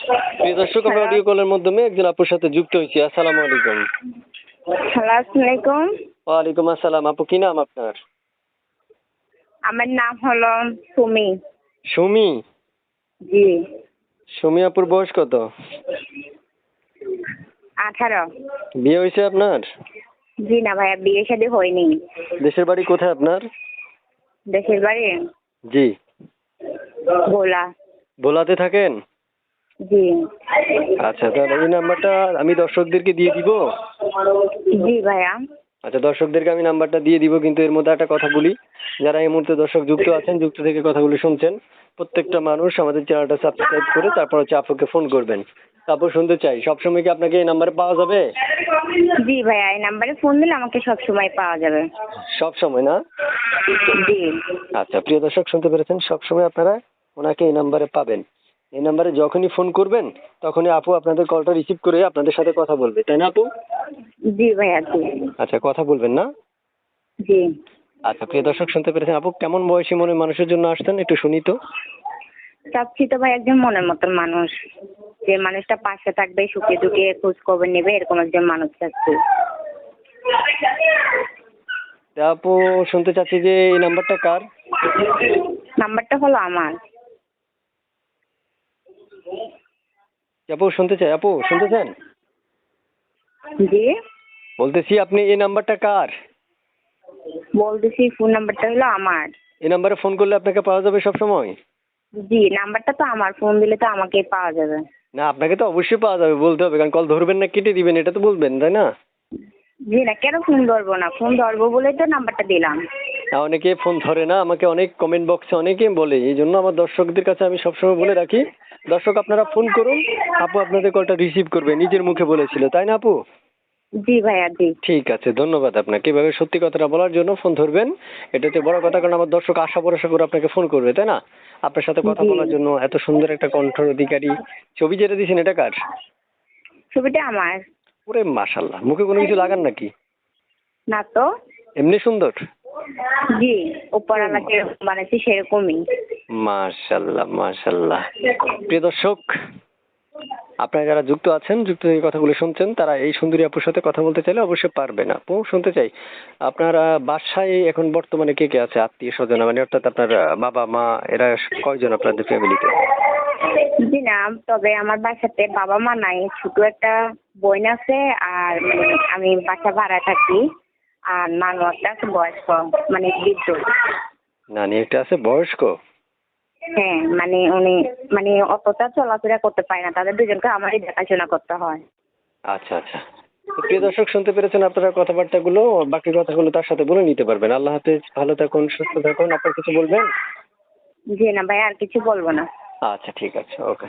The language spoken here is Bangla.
প্রিয় দর্শক, আমরা হ্যালো, অডিও কলের মাধ্যমে একজন আপুর সাথে যুক্ত হয়েছি। আসসালামু আলাইকুম। আসসালামু আলাইকুম। ওয়ালাইকুম আসসালাম। আপু, কি নাম আপনার? আমার নাম হলো সুমি। সুমি? জি। সুমি আপুর বয়স কত? 18। বিয়ে হয়েছে আপনার? জি না ভাইয়া, বিয়ে শাদী হয়নি। দেশের বাড়ি কোথায় আপনার? দেশের বাড়ি জি। ভোলা। ভোলাতে থাকেন? জি। আচ্ছা, তাহলে এই নাম্বারটা আমি দর্শকদেরকে দিয়ে দিব। জি ভাইয়া। আচ্ছা, দর্শকদেরকে আমি নাম্বারটা দিয়ে দিব, কিন্তু এর মধ্যে একটা কথা বলি। যারা এই মুহূর্তে দর্শক যুক্ত আছেন, যুক্ত থেকে কথাগুলো শুনছেন, প্রত্যেকটা মানুষ আমাদের চ্যানেলটা সাবস্ক্রাইব করে তারপর হচ্ছে আপুকে ফোন করবেন। তারপর শুনতে চাই, সবসময় কি আপনাকে এই নাম্বারে পাওয়া যাবে? জি ভাইয়া, এই নাম্বারে ফোন দিলে আমাকে সব সময় পাওয়া যাবে। সব সময় না? জি। আচ্ছা, প্রিয় দর্শক, শুনতে পেরেছেন, সবসময় আপনারা ওনাকে এই নাম্বারে পাবেন। এই নাম্বারে যখনই ফোন করবেন তখনই আপু আপনাদের কলটা রিসিভ করে আপনাদের সাথে কথা বলবে, তাই না আপু? জি ভাইয়া। জি। আচ্ছা, কথা বলবেন না? জি। আচ্ছা, প্রিয় দর্শক, শুনতে পেরেছেন, আপু কেমন বয়সী মনে মানুষের জন্য আসতেন একটু শুনি তো। চাচ্ছি তো ভাই একজন মনের মতন মানুষ, যে মানুষটা পাশে থাকবে, সুখে দুঃখে খোঁজ খবর নেবে, এরকম একজন মানুষ চাচ্ছি। তা আপু, শুনতে চাচ্ছি যে এই নাম্বারটা কার? নাম্বারটা হলো আমার। আপু শুনতে চাই, আপু শুনতেছেন? জি। বলতেছি, আপনি এই নাম্বারটা কার? বলতেছি ফোন নাম্বারটা হলো আমার। এই নাম্বারে ফোন করলে আপনাকে পাওয়া যাবে সব সময়? জি, নাম্বারটা তো আমার, ফোন দিলে তো আমাকেই পাওয়া যাবে। না, আপনাকে তো অবশ্যই পাওয়া যাবে, বলতে হবে, কারণ কল ধরবেন না কেটে দিবেন এটা তো বলবেন, তাই না? জি না, কেন ফোন ধরবো না? ফোন ধরবো বলেই তো নাম্বারটা দিলাম। না, অনেকে ফোন ধরে না, আমাকে অনেক কমেন্ট বক্সে অনেকে বলে, এই জন্য আমার দর্শকদের কাছে আমি সবসময় বলে রাখি, দর্শক আপনারা ফোন করুন, আপু আপনাদের কলটা রিসিভ করবে, নিজের মুখে বলেছিল, তাই না আপু? জি ভাইয়া। জি। ঠিক আছে, ধন্যবাদ আপনাকে এভাবে সত্যি কথাটা বলার জন্য। ফোন ধরবেন, এটা হচ্ছে বড় কথা, কারণ আমার দর্শক আশা ভরসা করে আপনাকে ফোন করবে, তাই না? আপনার সাথে কথা জি। বলার জন্য। এত সুন্দর একটা কণ্ঠর অধিকারী। ছবি যেটা দিয়েছেন এটা কার? ছবিটা আমার। ওরে মাশাল্লাহ, মুখে কোনো কিছু লাগান নাকি? না তো। এমনি সুন্দর? জি, উপরওয়ালা যেরকম বানাইছি সেরকমই। মাশাল্লাহ মাশাল্লাহ। প্রিয় দর্শক, আপনারা যারা যুক্ত আছেন, যুক্ত এই কথাগুলো শুনছেন, তারা এই সুন্দরী আপুর সাথে কথা বলতে চাইলে অবশ্যই পারবেন। আপু শুনতে চাই, আপনারা বাসায় এখন বর্তমানে কে কে আছে আত্মীয় স্বজন, মানে অর্থাৎ আপনার বাবা মা, এরা কয়জন আপনাদের ফ্যামিলিতে? জি না, তবে আমার বাসাতে বাবা মা নাই, ছোট একটা বোন আছে, আর আমি বাসা ভাড়া থাকি। আর নানু একটা আছে বয়স্ক, মানে বৃদ্ধ। নানি একটা আছে বয়স্ক? হ্যাঁ, মানে উনি মানে অতটা চলাফেরা করতে পারে না, তাদের দুজনকে আমারই দেখাশোনা করতে হয়। আচ্ছা আচ্ছা। তো প্রিয় দর্শক, শুনতে পেরেছেন আপনারা কথাবার্তাগুলো, বাকি কথাগুলো তার সাথে বলে নিতে পারবেন। আল্লাহ হাফেজ, ভালো থাকুন, সুস্থ থাকুন। আপনার কিছু বলবেন? জি না ভাই, আর কিছু বলবো না। আচ্ছা, ঠিক আছে, ওকে।